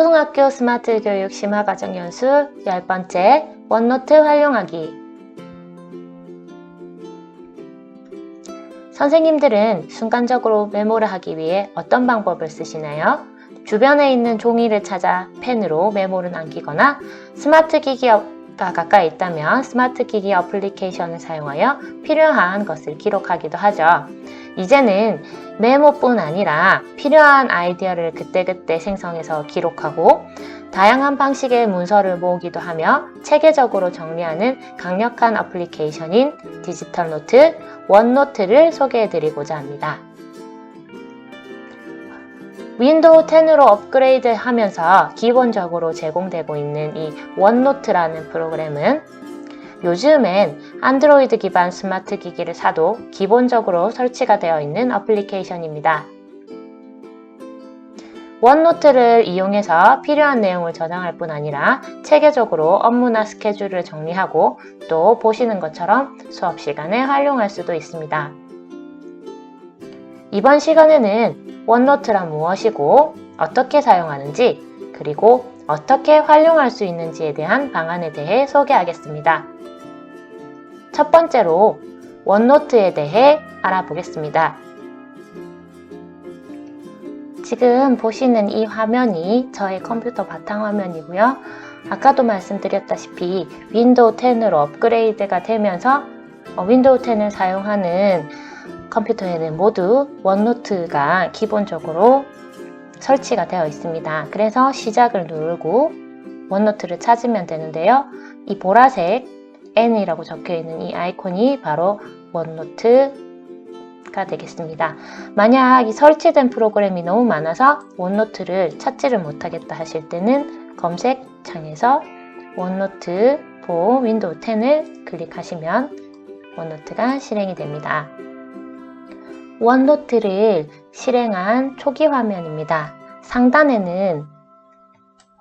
초등학교 스마트 교육 심화과정 연수 10번째 원노트 활용하기. 선생님들은 순간적으로 메모를 하기 위해 어떤 방법을 쓰시나요? 주변에 있는 종이를 찾아 펜으로 메모를 남기거나 스마트 기기가 가까이 있다면 스마트 기기 어플리케이션을 사용하여 필요한 것을 기록하기도 하죠. 이제는 메모뿐 아니라 필요한 아이디어를 그때그때 생성해서 기록하고 다양한 방식의 문서를 모으기도 하며 체계적으로 정리하는 강력한 어플리케이션인 디지털 노트, 원노트를 소개해드리고자 합니다. 윈도우 10으로 업그레이드 하면서 기본적으로 제공되고 있는 이 원노트라는 프로그램은 요즘엔 안드로이드 기반 스마트 기기를 사도 기본적으로 설치가 되어 있는 어플리케이션입니다. 원노트를 이용해서 필요한 내용을 저장할 뿐 아니라 체계적으로 업무나 스케줄을 정리하고 또 보시는 것처럼 수업 시간에 활용할 수도 있습니다. 이번 시간에는 원노트란 무엇이고 어떻게 사용하는지 그리고 어떻게 활용할 수 있는지에 대한 방안에 대해 소개하겠습니다. 첫 번째로 원노트에 대해 알아보겠습니다. 지금 보시는 이 화면이 저의 컴퓨터 바탕화면이고요. 아까도 말씀드렸다시피 윈도우 10으로 업그레이드가 되면서 윈도우 10을 사용하는 컴퓨터에는 모두 원노트가 기본적으로 설치가 되어 있습니다. 그래서 시작을 누르고 원노트를 찾으면 되는데요. 이 보라색 N이라고 적혀 있는 이 아이콘이 바로 원노트가 되겠습니다. 만약 이 설치된 프로그램이 너무 많아서 원노트를 찾지를 못하겠다 하실 때는 검색창에서 원노트 for 윈도우 10을 클릭하시면 원노트가 실행이 됩니다. 원노트를 실행한 초기 화면입니다. 상단에는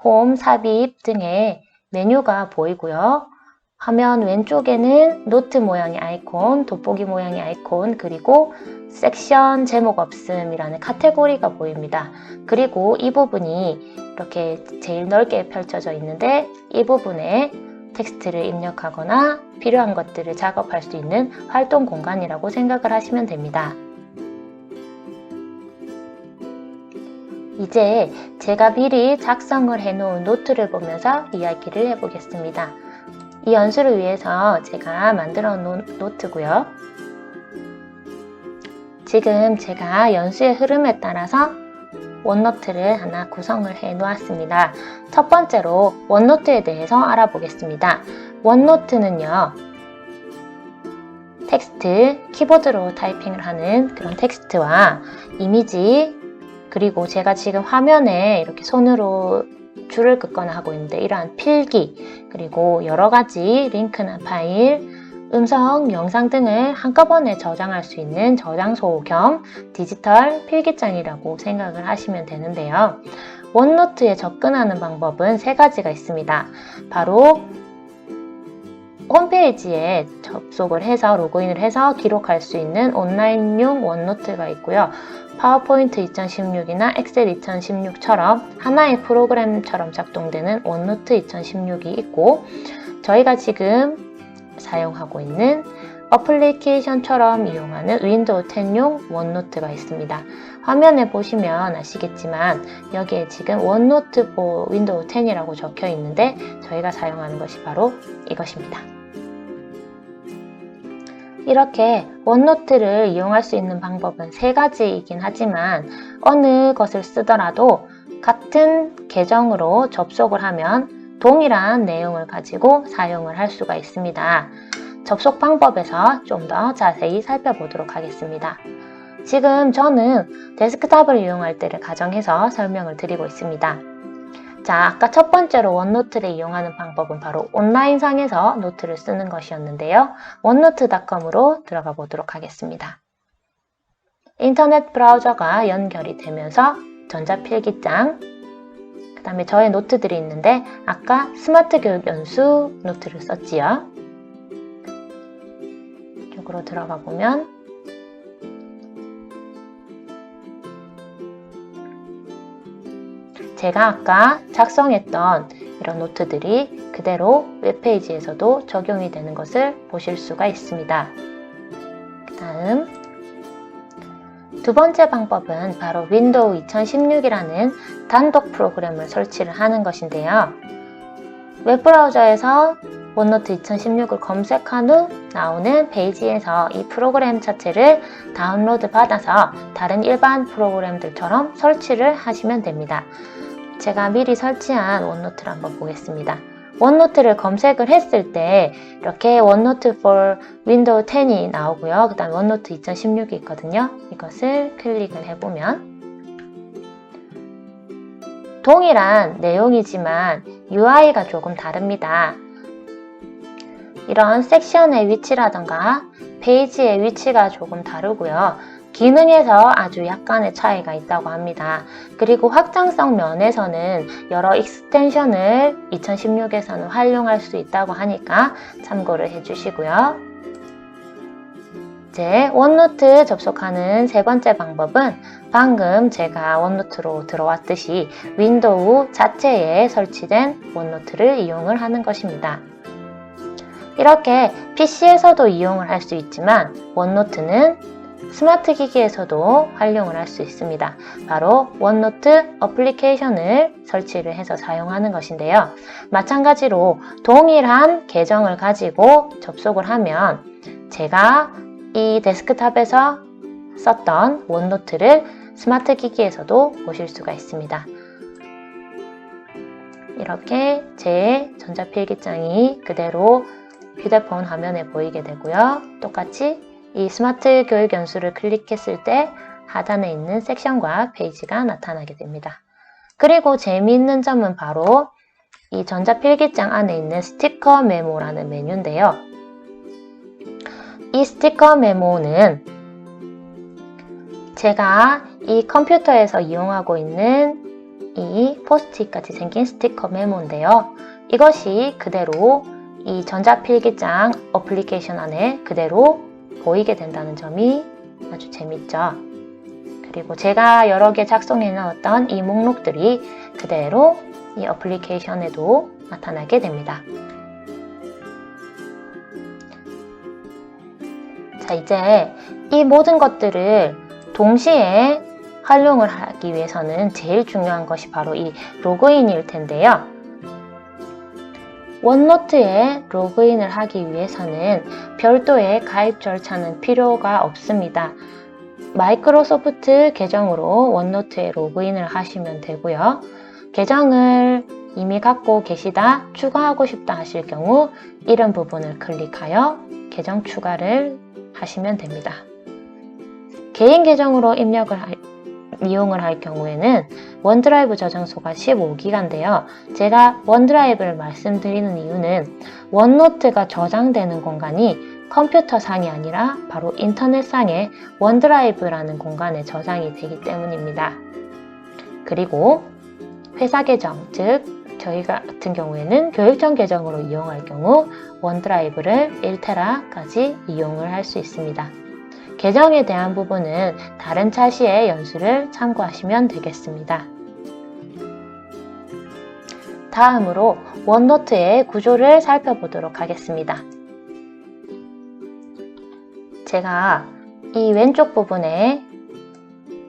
홈, 삽입 등의 메뉴가 보이고요. 화면 왼쪽에는 노트 모양의 아이콘, 돋보기 모양의 아이콘, 그리고 섹션 제목 없음이라는 카테고리가 보입니다. 그리고 이 부분이 이렇게 제일 넓게 펼쳐져 있는데 이 부분에 텍스트를 입력하거나 필요한 것들을 작업할 수 있는 활동 공간이라고 생각을 하시면 됩니다. 이제 제가 미리 작성을 해놓은 노트를 보면서 이야기를 해보겠습니다. 이 연수를 위해서 제가 만들어 놓은 노트고요. 지금 제가 연수의 흐름에 따라서 원노트를 하나 구성을 해 놓았습니다. 첫 번째로 원노트에 대해서 알아보겠습니다. 원노트는요, 텍스트, 키보드로 타이핑을 하는 그런 텍스트와 이미지, 그리고 제가 지금 화면에 이렇게 손으로 줄을 긋거나 하고 있는데 이러한 필기, 그리고 여러 가지 링크나 파일, 음성, 영상 등을 한꺼번에 저장할 수 있는 저장소 겸 디지털 필기장이라고 생각을 하시면 되는데요. 원노트에 접근하는 방법은 세 가지가 있습니다. 바로 홈페이지에 접속을 해서 로그인을 해서 기록할 수 있는 온라인용 원노트가 있고요. 파워포인트 2016이나 엑셀 2016처럼 하나의 프로그램처럼 작동되는 원노트 2016이 있고, 저희가 지금 사용하고 있는 어플리케이션처럼 이용하는 윈도우 10용 원노트가 있습니다. 화면에 보시면 아시겠지만 여기에 지금 원노트 for 윈도우 10이라고 적혀 있는데 저희가 사용하는 것이 바로 이것입니다. 이렇게 원노트를 이용할 수 있는 방법은 세 가지이긴 하지만 어느 것을 쓰더라도 같은 계정으로 접속을 하면 동일한 내용을 가지고 사용을 할 수가 있습니다. 접속 방법에서 좀 더 자세히 살펴보도록 하겠습니다. 지금 저는 데스크탑을 이용할 때를 가정해서 설명을 드리고 있습니다. 자, 아까 첫 번째로 원노트를 이용하는 방법은 바로 온라인상에서 노트를 쓰는 것이었는데요. 원노트.com으로 들어가 보도록 하겠습니다. 인터넷 브라우저가 연결이 되면서 전자필기장, 그 다음에 저의 노트들이 있는데 아까 스마트 교육 연수 노트를 썼지요. 이쪽으로 들어가 보면 제가 아까 작성했던 이런 노트들이 그대로 웹페이지에서도 적용이 되는 것을 보실 수가 있습니다. 다음 두 번째 방법은 바로 윈도우 2016이라는 단독 프로그램을 설치를 하는 것인데요. 웹브라우저에서 원노트 2016을 검색한 후 나오는 페이지에서 이 프로그램 자체를 다운로드 받아서 다른 일반 프로그램들처럼 설치를 하시면 됩니다. 제가 미리 설치한 원노트를 한번 보겠습니다. 원노트를 검색을 했을 때 이렇게 원노트 for 윈도우 10이 나오고요. 그 다음에 원노트 2016이 있거든요. 이것을 클릭을 해보면 동일한 내용이지만 UI가 조금 다릅니다. 이런 섹션의 위치라던가 페이지의 위치가 조금 다르고요. 기능에서 아주 약간의 차이가 있다고 합니다. 그리고 확장성 면에서는 여러 익스텐션을 2016에서는 활용할 수 있다고 하니까 참고를 해주시고요. 이제 원노트 접속하는 세 번째 방법은 방금 제가 원노트로 들어왔듯이 윈도우 자체에 설치된 원노트를 이용을 하는 것입니다. 이렇게 PC에서도 이용을 할 수 있지만 원노트는 스마트 기기에서도 활용을 할 수 있습니다. 바로 원노트 어플리케이션을 설치를 해서 사용하는 것인데요. 마찬가지로 동일한 계정을 가지고 접속을 하면 제가 이 데스크탑에서 썼던 원노트를 스마트 기기에서도 보실 수가 있습니다. 이렇게 제 전자필기장이 그대로 휴대폰 화면에 보이게 되고요. 똑같이 이 스마트 교육 연수를 클릭했을 때 하단에 있는 섹션과 페이지가 나타나게 됩니다. 그리고 재미있는 점은 바로 이 전자필기장 안에 있는 스티커 메모라는 메뉴인데요. 이 스티커 메모는 제가 이 컴퓨터에서 이용하고 있는 이 포스트잇 같이 생긴 스티커 메모인데요. 이것이 그대로 이 전자필기장 어플리케이션 안에 그대로 보이게 된다는 점이 아주 재밌죠. 그리고 제가 여러 개 작성해 놓았던 이 목록들이 그대로 이 어플리케이션에도 나타나게 됩니다. 자, 이제 이 모든 것들을 동시에 활용을 하기 위해서는 제일 중요한 것이 바로 이 로그인일 텐데요. 원노트에 로그인을 하기 위해서는 별도의 가입 절차는 필요가 없습니다. 마이크로소프트 계정으로 원노트에 로그인을 하시면 되고요. 계정을 이미 갖고 계시다 추가하고 싶다 하실 경우 이런 부분을 클릭하여 계정 추가를 하시면 됩니다. 개인 계정으로 이용을 할 경우에는 원드라이브 저장소가 15기가인데요. 제가 원드라이브를 말씀드리는 이유는 원노트가 저장되는 공간이 컴퓨터상이 아니라 바로 인터넷상의 원드라이브라는 공간에 저장이 되기 때문입니다. 그리고 회사 계정, 즉 저희 같은 경우에는 교육청 계정으로 이용할 경우 원드라이브를 1테라까지 이용을 할 수 있습니다. 계정에 대한 부분은 다른 차시의 연수를 참고하시면 되겠습니다. 다음으로 원노트의 구조를 살펴보도록 하겠습니다. 제가 이 왼쪽 부분에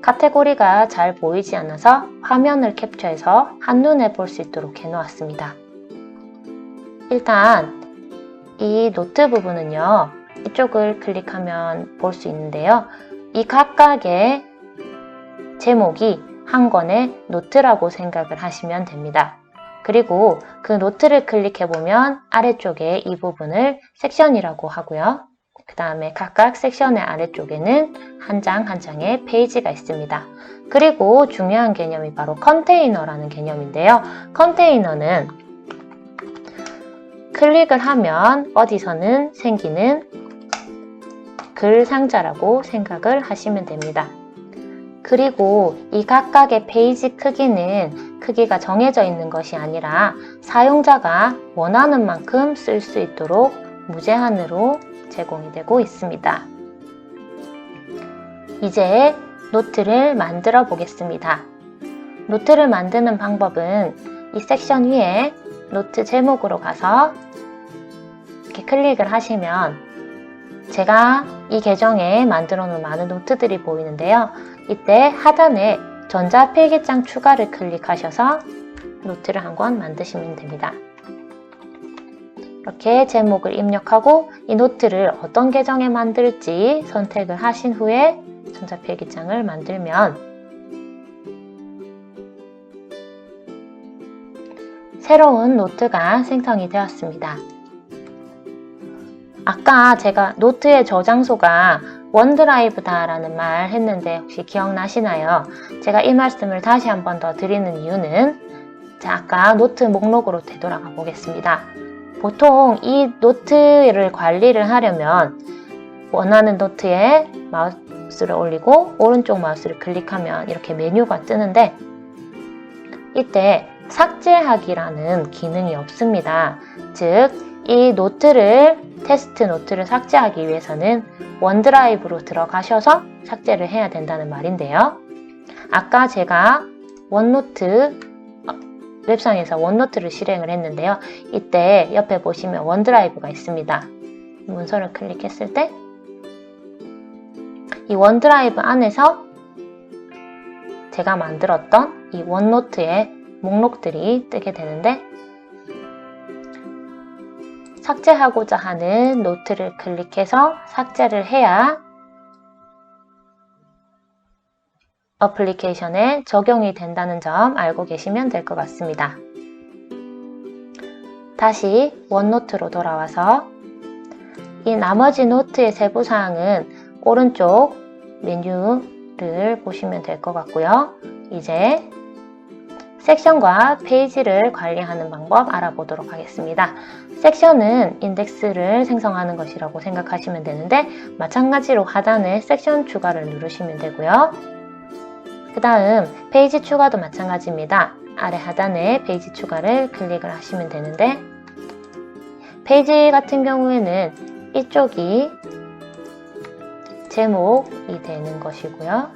카테고리가 잘 보이지 않아서 화면을 캡처해서 한눈에 볼 수 있도록 해놓았습니다. 일단 이 노트 부분은요. 이쪽을 클릭하면 볼 수 있는데요. 이 각각의 제목이 한 권의 노트라고 생각을 하시면 됩니다. 그리고 그 노트를 클릭해보면 아래쪽에 이 부분을 섹션이라고 하고요. 그 다음에 각각 섹션의 아래쪽에는 한 장 한 장의 페이지가 있습니다. 그리고 중요한 개념이 바로 컨테이너라는 개념인데요. 컨테이너는 클릭을 하면 어디서는 생기는 글 상자라고 생각을 하시면 됩니다. 그리고 이 각각의 페이지 크기가 정해져 있는 것이 아니라 사용자가 원하는 만큼 쓸 수 있도록 무제한으로 제공이 되고 있습니다. 이제 노트를 만들어 보겠습니다. 노트를 만드는 방법은 이 섹션 위에 노트 제목으로 가서 이렇게 클릭을 하시면 제가 이 계정에 만들어 놓은 많은 노트들이 보이는데요. 이때 하단에 전자필기장 추가를 클릭하셔서 노트를 한 권 만드시면 됩니다. 이렇게 제목을 입력하고 이 노트를 어떤 계정에 만들지 선택을 하신 후에 전자필기장을 만들면 새로운 노트가 생성이 되었습니다. 아까 제가 노트의 저장소가 원드라이브다 라는 말 했는데 혹시 기억나시나요? 제가 이 말씀을 다시 한 번 더 드리는 이유는 아까 노트 목록으로 되돌아가 보겠습니다. 보통 이 노트를 관리를 하려면 원하는 노트에 마우스를 올리고 오른쪽 마우스를 클릭하면 이렇게 메뉴가 뜨는데 이때 삭제하기라는 기능이 없습니다. 즉, 이 테스트 노트를 삭제하기 위해서는 원드라이브로 들어가셔서 삭제를 해야 된다는 말인데요. 아까 제가 웹상에서 원노트를 실행을 했는데요. 이때 옆에 보시면 원드라이브가 있습니다. 문서를 클릭했을 때 이 원드라이브 안에서 제가 만들었던 이 원노트의 목록들이 뜨게 되는데 삭제하고자 하는 노트를 클릭해서 삭제를 해야 어플리케이션에 적용이 된다는 점 알고 계시면 될 것 같습니다. 다시 원노트로 돌아와서 이 나머지 노트의 세부사항은 오른쪽 메뉴를 보시면 될 것 같고요. 이제 섹션과 페이지를 관리하는 방법 알아보도록 하겠습니다. 섹션은 인덱스를 생성하는 것이라고 생각하시면 되는데 마찬가지로 하단에 섹션 추가를 누르시면 되고요. 그 다음 페이지 추가도 마찬가지입니다. 아래 하단에 페이지 추가를 클릭을 하시면 되는데 페이지 같은 경우에는 이쪽이 제목이 되는 것이고요.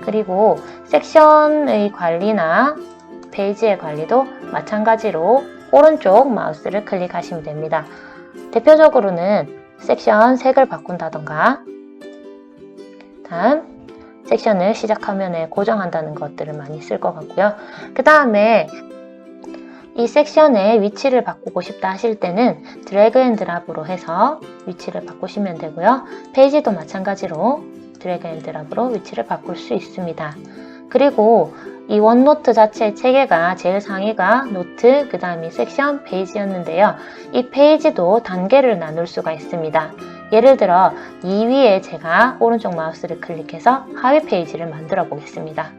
그리고 섹션의 관리나 페이지의 관리도 마찬가지로 오른쪽 마우스를 클릭하시면 됩니다. 대표적으로는 섹션 색을 바꾼다던가 다음 섹션을 시작 화면에 고정한다는 것들을 많이 쓸 것 같고요. 그 다음에 이 섹션의 위치를 바꾸고 싶다 하실 때는 드래그 앤 드랍으로 해서 위치를 바꾸시면 되고요. 페이지도 마찬가지로 드래그 앤 드랍으로 위치를 바꿀 수 있습니다. 그리고 이 원노트 자체의 체계가 제일 상위가 노트, 그 다음이 섹션, 페이지였는데요. 이 페이지도 단계를 나눌 수가 있습니다. 예를 들어 2위에 제가 오른쪽 마우스를 클릭해서 하위 페이지를 만들어 보겠습니다.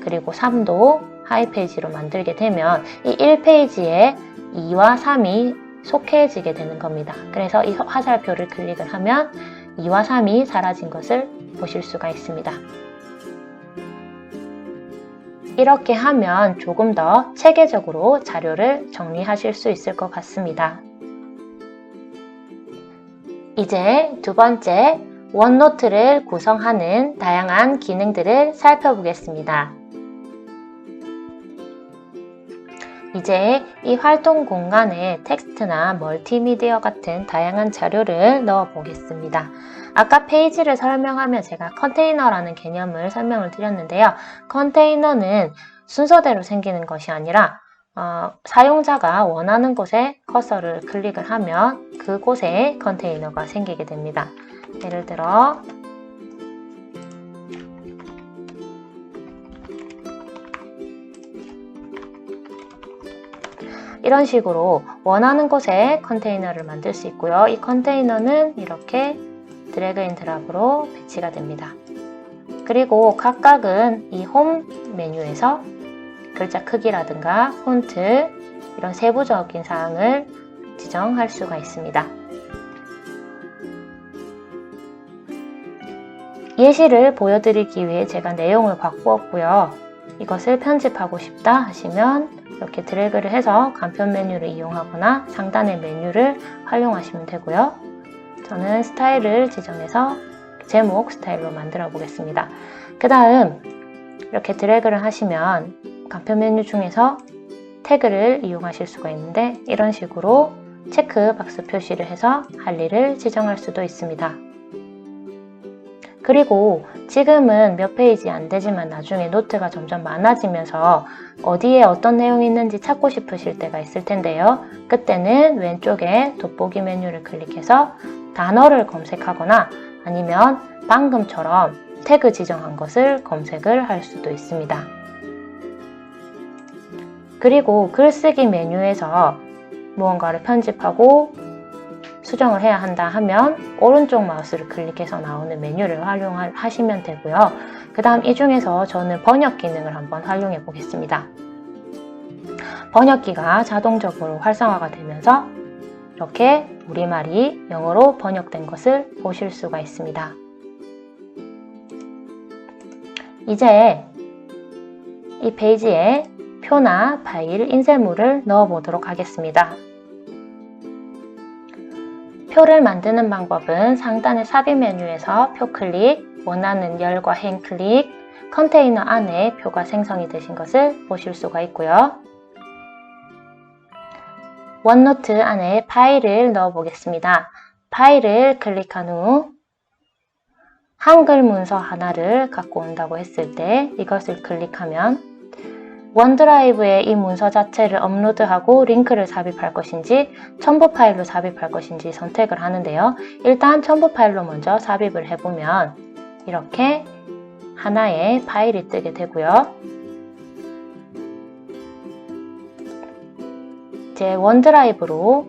그리고 3도 하위 페이지로 만들게 되면 이 1페이지에 2와 3이 속해지게 되는 겁니다. 그래서 이 화살표를 클릭을 하면 2와 3이 사라진 것을 보실 수가 있습니다. 이렇게 하면 조금 더 체계적으로 자료를 정리하실 수 있을 것 같습니다. 이제 두 번째, 원노트를 구성하는 다양한 기능들을 살펴보겠습니다. 이제 이 활동 공간에 텍스트나 멀티미디어 같은 다양한 자료를 넣어 보겠습니다. 아까 페이지를 설명하며 제가 컨테이너라는 개념을 설명을 드렸는데요. 컨테이너는 순서대로 생기는 것이 아니라 사용자가 원하는 곳에 커서를 클릭을 하면 그곳에 컨테이너가 생기게 됩니다. 예를 들어 이런 식으로 원하는 곳에 컨테이너를 만들 수 있고요. 이 컨테이너는 이렇게 드래그 앤 드랍으로 배치가 됩니다. 그리고 각각은 이 홈 메뉴에서 글자 크기라든가 폰트 이런 세부적인 사항을 지정할 수가 있습니다. 예시를 보여드리기 위해 제가 내용을 바꾸었고요. 이것을 편집하고 싶다 하시면 이렇게 드래그를 해서 간편 메뉴를 이용하거나 상단의 메뉴를 활용하시면 되고요. 저는 스타일을 지정해서 제목 스타일로 만들어 보겠습니다. 그 다음 이렇게 드래그를 하시면 간편 메뉴 중에서 태그를 이용하실 수가 있는데 이런 식으로 체크박스 표시를 해서 할 일을 지정할 수도 있습니다. 그리고 지금은 몇 페이지 안 되지만 나중에 노트가 점점 많아지면서 어디에 어떤 내용이 있는지 찾고 싶으실 때가 있을 텐데요. 그때는 왼쪽에 돋보기 메뉴를 클릭해서 단어를 검색하거나 아니면 방금처럼 태그 지정한 것을 검색을 할 수도 있습니다. 그리고 글쓰기 메뉴에서 무언가를 편집하고 수정을 해야 한다 하면 오른쪽 마우스를 클릭해서 나오는 메뉴를 활용하시면 되고요. 그 다음 이 중에서 저는 번역 기능을 한번 활용해 보겠습니다. 번역기가 자동적으로 활성화가 되면서 이렇게 우리말이 영어로 번역된 것을 보실 수가 있습니다. 이제 이 페이지에 표나 파일, 인쇄물을 넣어 보도록 하겠습니다. 표를 만드는 방법은 상단의 삽입 메뉴에서 표 클릭, 원하는 열과 행 클릭, 컨테이너 안에 표가 생성이 되신 것을 보실 수가 있고요. 원노트 안에 파일을 넣어 보겠습니다. 파일을 클릭한 후 한글 문서 하나를 갖고 온다고 했을 때 이것을 클릭하면 원드라이브에 이 문서 자체를 업로드하고 링크를 삽입할 것인지 첨부 파일로 삽입할 것인지 선택을 하는데요. 일단 첨부 파일로 먼저 삽입을 해보면 이렇게 하나의 파일이 뜨게 되고요. 이제 원드라이브로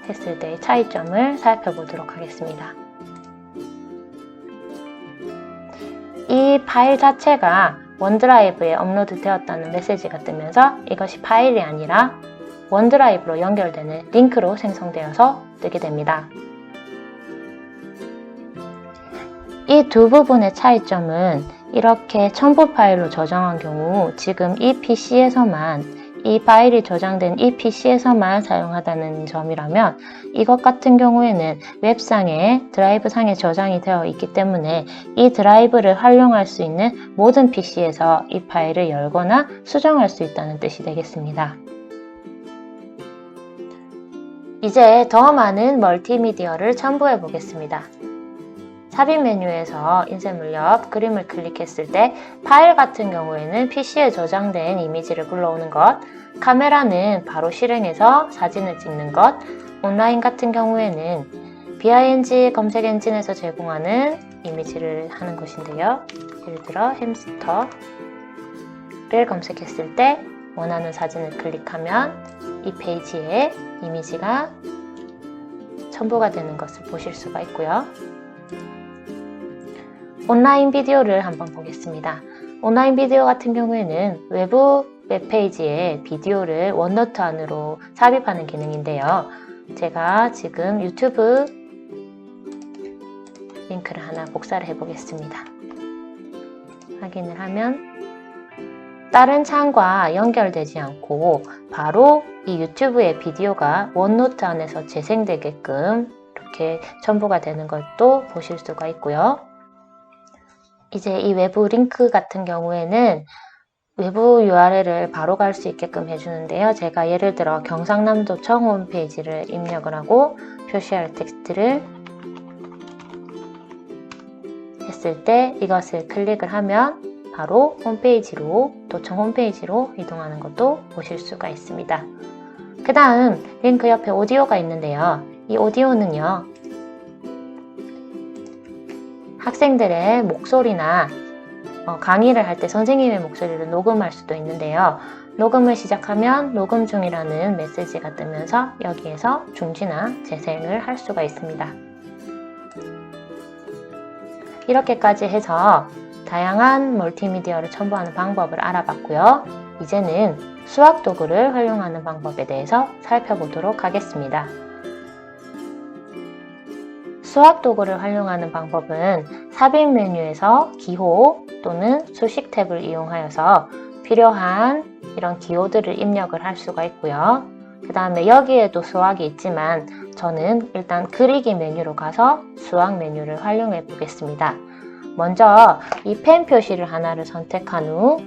했을 때의 차이점을 살펴보도록 하겠습니다. 이 파일 자체가 원드라이브에 업로드 되었다는 메시지가 뜨면서 이것이 파일이 아니라 원드라이브로 연결되는 링크로 생성되어서 뜨게 됩니다. 이 두 부분의 차이점은 이렇게 첨부 파일로 저장한 경우 지금 이 PC에서만 이 파일이 저장된 이 PC에서만 사용하다는 점이라면 이것 같은 경우에는 웹상에 드라이브 상에 저장이 되어 있기 때문에 이 드라이브를 활용할 수 있는 모든 PC에서 이 파일을 열거나 수정할 수 있다는 뜻이 되겠습니다. 이제 더 많은 멀티미디어를 첨부해 보겠습니다. 삽입 메뉴에서 인쇄물 옆 그림을 클릭했을 때 파일 같은 경우에는 PC에 저장된 이미지를 불러오는 것, 카메라는 바로 실행해서 사진을 찍는 것, 온라인 같은 경우에는 bing 검색 엔진에서 제공하는 이미지를 하는 것인데요. 예를 들어 햄스터를 검색했을 때 원하는 사진을 클릭하면 이 페이지에 이미지가 첨부가 되는 것을 보실 수가 있고요. 온라인 비디오를 한번 보겠습니다. 온라인 비디오 같은 경우에는 외부 웹페이지에 비디오를 원노트 안으로 삽입하는 기능인데요. 제가 지금 유튜브 링크를 하나 복사를 해보겠습니다. 확인을 하면 다른 창과 연결되지 않고 바로 이 유튜브의 비디오가 원노트 안에서 재생되게끔 이렇게 첨부가 되는 것도 보실 수가 있고요. 이제 이 외부 링크 같은 경우에는 외부 URL을 바로 갈 수 있게끔 해주는데요. 제가 예를 들어 경상남도청 홈페이지를 입력을 하고 표시할 텍스트를 했을 때 이것을 클릭을 하면 바로 홈페이지로, 도청 홈페이지로 이동하는 것도 보실 수가 있습니다. 그 다음 링크 옆에 오디오가 있는데요. 이 오디오는요. 학생들의 목소리나 강의를 할 때 선생님의 목소리를 녹음할 수도 있는데요. 녹음을 시작하면 녹음 중이라는 메시지가 뜨면서 여기에서 중지나 재생을 할 수가 있습니다. 이렇게까지 해서 다양한 멀티미디어를 첨부하는 방법을 알아봤고요. 이제는 수학 도구를 활용하는 방법에 대해서 살펴보도록 하겠습니다. 수학 도구를 활용하는 방법은 삽입 메뉴에서 기호 또는 수식 탭을 이용하여서 필요한 이런 기호들을 입력을 할 수가 있고요. 그 다음에 여기에도 수학이 있지만 저는 일단 그리기 메뉴로 가서 수학 메뉴를 활용해 보겠습니다. 먼저 이 펜 표시를 하나를 선택한 후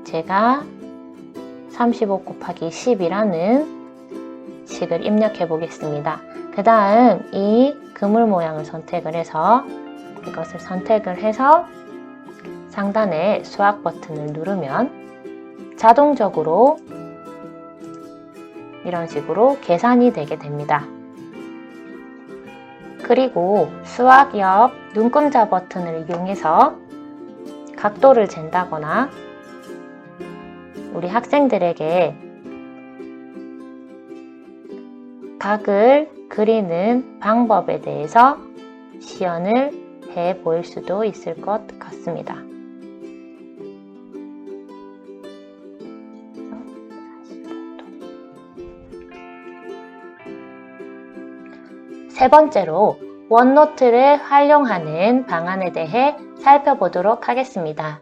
제가 35 곱하기 10이라는 식을 입력해 보겠습니다. 그 다음 이 그물 모양을 선택을 해서 이것을 선택을 해서 상단에 수학 버튼을 누르면 자동적으로 이런 식으로 계산이 되게 됩니다. 그리고 수학 옆 눈금자 버튼을 이용해서 각도를 잰다거나 우리 학생들에게 각을 그리는 방법에 대해서 시연을 해 보일 수도 있을 것 같습니다. 세 번째로 원노트를 활용하는 방안에 대해 살펴보도록 하겠습니다.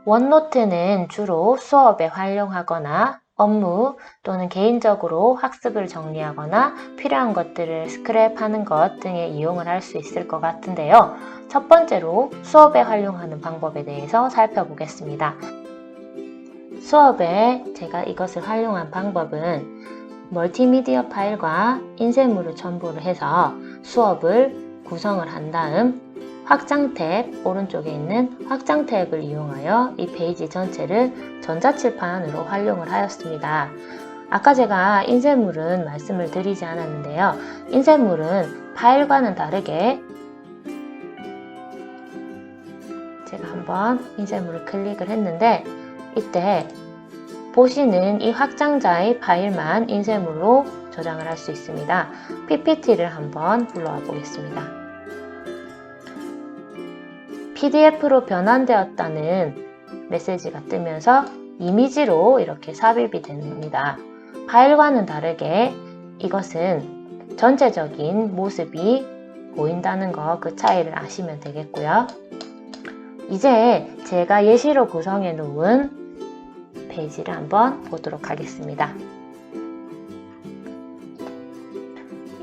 원노트는 주로 수업에 활용하거나 업무 또는 개인적으로 학습을 정리하거나 필요한 것들을 스크랩하는 것 등에 이용을 할 수 있을 것 같은데요. 첫 번째로 수업에 활용하는 방법에 대해서 살펴보겠습니다. 수업에 제가 이것을 활용한 방법은 멀티미디어 파일과 인쇄물을 첨부를 해서 수업을 구성을 한 다음 확장 탭 오른쪽에 있는 확장 탭을 이용하여 이 페이지 전체를 전자칠판으로 활용을 하였습니다. 아까 제가 인쇄물은 말씀을 드리지 않았는데요. 인쇄물은 파일과는 다르게 제가 한번 인쇄물을 클릭을 했는데 이때 보시는 이 확장자의 파일만 인쇄물로 저장을 할 수 있습니다. PPT를 한번 불러와 보겠습니다. PDF로 변환되었다는 메시지가 뜨면서 이미지로 이렇게 삽입이 됩니다. 파일과는 다르게 이것은 전체적인 모습이 보인다는 거 그 차이를 아시면 되겠고요. 이제 제가 예시로 구성해 놓은 페이지를 한번 보도록 하겠습니다.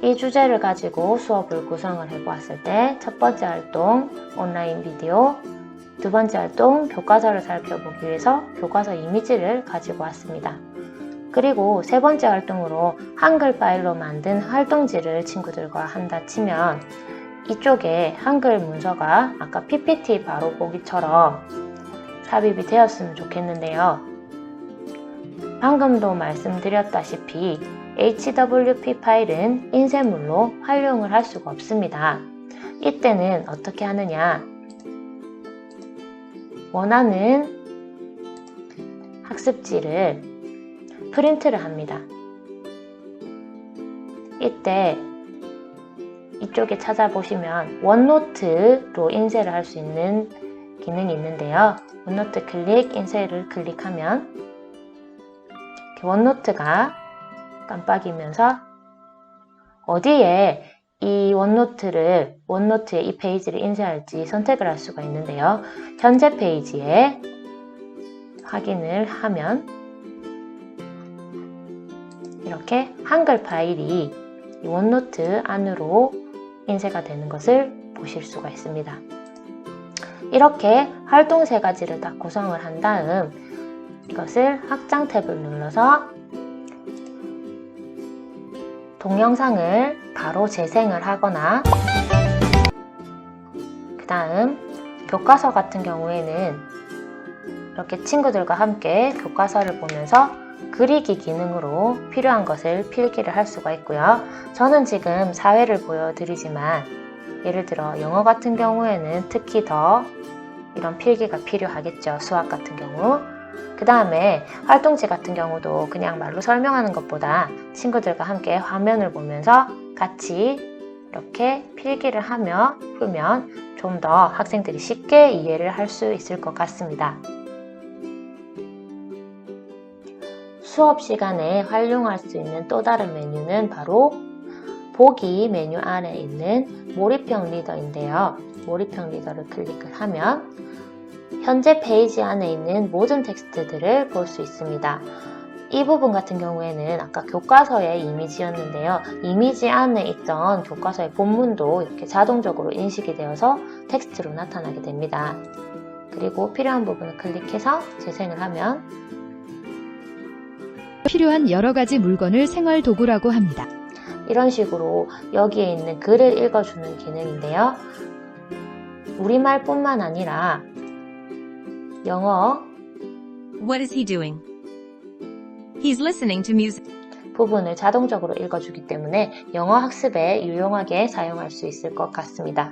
이 주제를 가지고 수업을 구성을 해보았을 때 첫 번째 활동 온라인 비디오, 두 번째 활동 교과서를 살펴보기 위해서 교과서 이미지를 가지고 왔습니다. 그리고 세 번째 활동으로 한글 파일로 만든 활동지를 친구들과 한다 치면 이쪽에 한글 문서가 아까 PPT 바로 보기처럼 삽입이 되었으면 좋겠는데요. 방금도 말씀드렸다시피 HWP 파일은 인쇄물로 활용을 할 수가 없습니다. 이때는 어떻게 하느냐? 원하는 학습지를 프린트를 합니다. 이때 이쪽에 찾아보시면 원노트로 인쇄를 할 수 있는 기능이 있는데요. 원노트 클릭, 인쇄를 클릭하면 원노트가 깜빡이면서 어디에 이 원노트에 이 페이지를 인쇄할지 선택을 할 수가 있는데요. 현재 페이지에 확인을 하면 이렇게 한글 파일이 이 원노트 안으로 인쇄가 되는 것을 보실 수가 있습니다. 이렇게 활동 세 가지를 다 구성을 한 다음 이것을 확장 탭을 눌러서 동영상을 바로 재생을 하거나 그 다음 교과서 같은 경우에는 이렇게 친구들과 함께 교과서를 보면서 그리기 기능으로 필요한 것을 필기를 할 수가 있고요. 저는 지금 사회를 보여드리지만 예를 들어 영어 같은 경우에는 특히 더 이런 필기가 필요하겠죠. 수학 같은 경우. 그 다음에 활동지 같은 경우도 그냥 말로 설명하는 것보다 친구들과 함께 화면을 보면서 같이 이렇게 필기를 하며 풀면 좀 더 학생들이 쉽게 이해를 할 수 있을 것 같습니다. 수업 시간에 활용할 수 있는 또 다른 메뉴는 바로 보기 메뉴 아래에 있는 몰입형 리더인데요. 몰입형 리더를 클릭을 하면 현재 페이지 안에 있는 모든 텍스트들을 볼 수 있습니다. 이 부분 같은 경우에는 아까 교과서의 이미지였는데요. 이미지 안에 있던 교과서의 본문도 이렇게 자동적으로 인식이 되어서 텍스트로 나타나게 됩니다. 그리고 필요한 부분을 클릭해서 재생을 하면 필요한 여러 가지 물건을 생활 도구라고 합니다. 이런 식으로 여기에 있는 글을 읽어주는 기능인데요. 우리말뿐만 아니라 영어 What is he doing? He's listening to music. 부분을 자동적으로 읽어주기 때문에 영어 학습에 유용하게 사용할 수 있을 것 같습니다.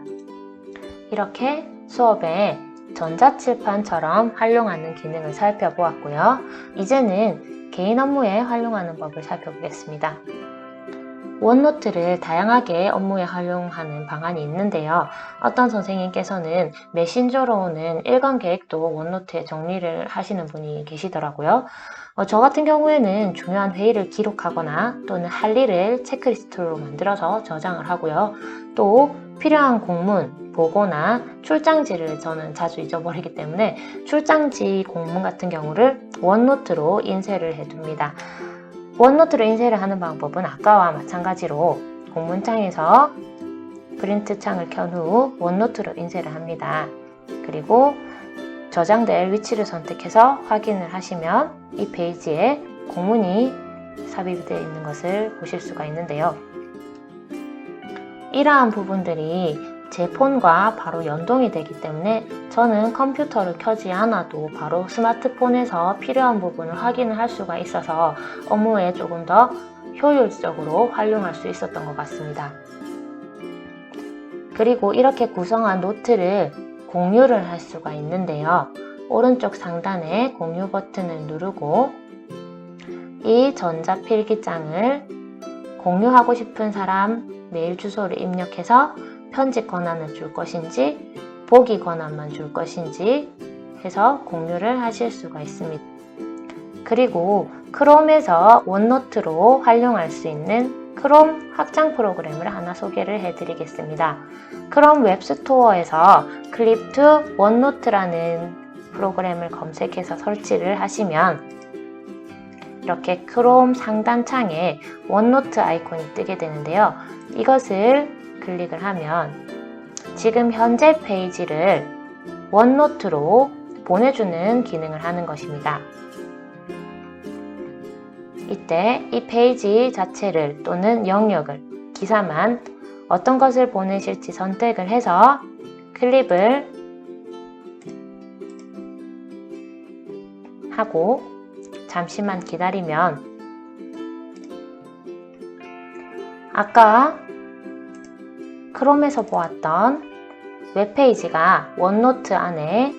이렇게 수업에 전자칠판처럼 활용하는 기능을 살펴보았고요. 이제는 개인 업무에 활용하는 법을 살펴보겠습니다. 원노트를 다양하게 업무에 활용하는 방안이 있는데요. 어떤 선생님께서는 메신저로 오는 일관 계획도 원노트에 정리를 하시는 분이 계시더라고요. 저 같은 경우에는 중요한 회의를 기록하거나 또는 할 일을 체크리스트로 만들어서 저장을 하고요. 또 필요한 공문, 보고나 출장지를 저는 자주 잊어버리기 때문에 출장지 공문 같은 경우를 원노트로 인쇄를 해둡니다. 원노트로 인쇄를 하는 방법은 아까와 마찬가지로 공문창에서 프린트 창을 켠 후 원노트로 인쇄를 합니다. 그리고 저장될 위치를 선택해서 확인을 하시면 이 페이지에 공문이 삽입되어 있는 것을 보실 수가 있는데요. 이러한 부분들이 제 폰과 바로 연동이 되기 때문에 저는 컴퓨터를 켜지 않아도 바로 스마트폰에서 필요한 부분을 확인을 할 수가 있어서 업무에 조금 더 효율적으로 활용할 수 있었던 것 같습니다. 그리고 이렇게 구성한 노트를 공유를 할 수가 있는데요. 오른쪽 상단에 공유 버튼을 누르고 이 전자필기장을 공유하고 싶은 사람 메일 주소를 입력해서 편집 권한을 줄 것인지 보기 권한만 줄 것인지 해서 공유를 하실 수가 있습니다. 그리고 크롬에서 원노트로 활용할 수 있는 크롬 확장 프로그램을 하나 소개를 해드리겠습니다. 크롬 웹스토어에서 클립 투 원노트라는 프로그램을 검색해서 설치를 하시면 이렇게 크롬 상단 창에 원노트 아이콘이 뜨게 되는데요. 이것을 클릭을 하면 지금 현재 페이지를 원노트로 보내주는 기능을 하는 것입니다. 이때 이 페이지 자체를 또는 영역을, 기사만 어떤 것을 보내실지 선택을 해서 클립을 하고 잠시만 기다리면 아까 크롬에서 보았던 웹페이지가 원노트 안에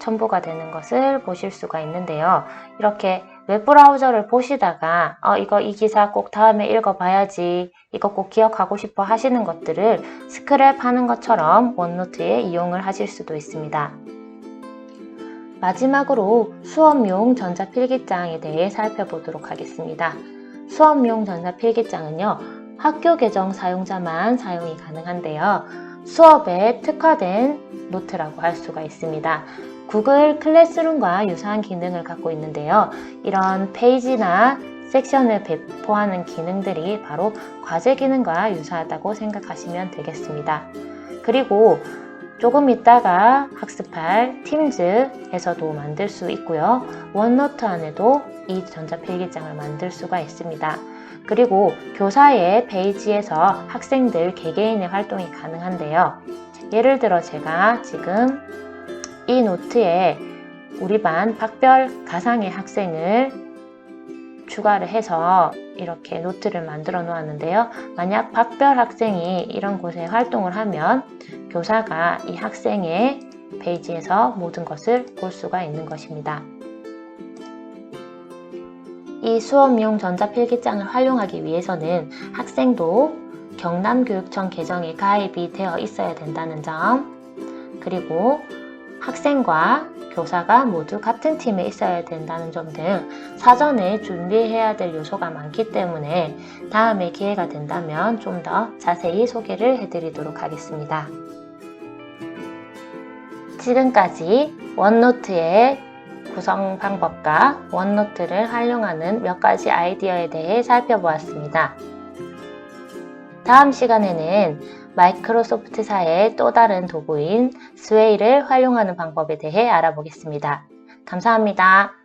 첨부가 되는 것을 보실 수가 있는데요. 이렇게 웹브라우저를 보시다가 이 기사 꼭 다음에 읽어봐야지, 이거 꼭 기억하고 싶어 하시는 것들을 스크랩하는 것처럼 원노트에 이용을 하실 수도 있습니다. 마지막으로 수업용 전자필기장에 대해 살펴보도록 하겠습니다. 수업용 전자필기장은요, 학교 계정 사용자만 사용이 가능한데요. 수업에 특화된 노트라고 할 수가 있습니다. 구글 클래스룸과 유사한 기능을 갖고 있는데요. 이런 페이지나 섹션을 배포하는 기능들이 바로 과제 기능과 유사하다고 생각하시면 되겠습니다. 그리고 조금 있다가 학습할 팀즈에서도 만들 수 있고요. 원노트 안에도 이 전자필기장을 만들 수가 있습니다. 그리고 교사의 페이지에서 학생들 개개인의 활동이 가능한데요. 예를 들어 제가 지금 이 노트에 우리 반 박별 가상의 학생을 추가를 해서 이렇게 노트를 만들어 놓았는데요. 만약 박별 학생이 이런 곳에 활동을 하면 교사가 이 학생의 페이지에서 모든 것을 볼 수가 있는 것입니다. 이 수업용 전자필기장을 활용하기 위해서는 학생도 경남교육청 계정에 가입이 되어 있어야 된다는 점, 그리고 학생과 교사가 모두 같은 팀에 있어야 된다는 점 등 사전에 준비해야 될 요소가 많기 때문에 다음에 기회가 된다면 좀 더 자세히 소개를 해드리도록 하겠습니다. 지금까지 원노트의 구성 방법과 원노트를 활용하는 몇 가지 아이디어에 대해 살펴보았습니다. 다음 시간에는 마이크로소프트사의 또 다른 도구인 스웨이를 활용하는 방법에 대해 알아보겠습니다. 감사합니다.